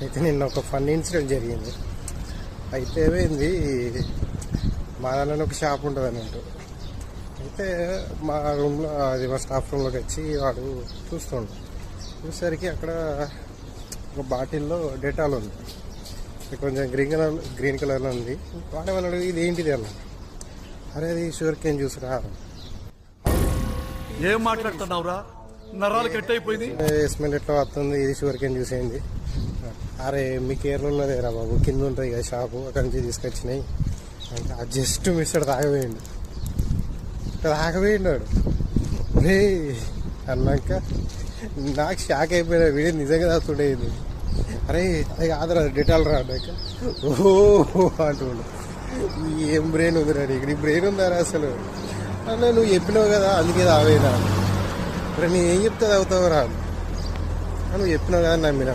అయితే నిన్న ఒక ఫన్ ఇన్సిడెంట్ జరిగింది. అయితే ఏమైంది, మా దాంట్లో ఒక షాప్ ఉంటుంది అన్నట్టు. అయితే మా రూమ్లో, అది మా స్టాఫ్ రూమ్లోకి వచ్చి వాడు చూస్తుండు. చూసేసరికి అక్కడ ఒక బాటిల్లో డెటాల్ ఉంది, కొంచెం గ్రీన్ కలర్లో ఉంది. వాడేమన్నాడు, ఇది ఏంటిది అన్నాడు. అరే అది షుగర్ కేన్ జ్యూస్ రా. ఏం మాట్లాడుతున్నావురా, నరాలు కట్ అయిపోయింది. స్మెల్ ఎట్లా వస్తుంది, ఇది షుగర్ కేన్ జ్యూస్ అయింది. అరే మీ కేరళలో లేరా బాబు, కింద ఉంటుంది కదా షాపు, అక్కడి నుంచి తీసుకొచ్చినాయి అంటే ఆ జస్ట్ మిస్టర్ తాగపోయినాడు. రే అన్నాక నాకు షాక్ అయిపోయినా, వీడియో నిజంగా తాగుతుండేది. అరే అది కాదురా డెటాల్ రా అన్నాక ఓహో అంటుండు. ఏం బ్రెయిన్ ఉందిరా నీకు, నీ బ్రెయిన్ ఉందారా అసలు అన్న, నువ్వు చెప్పినావు కదా అందుకే తాగేనా. మరి నేను ఏం చెప్తే తాగుతావు రా, నువ్వు చెప్పినావు కదా నమ్మినా.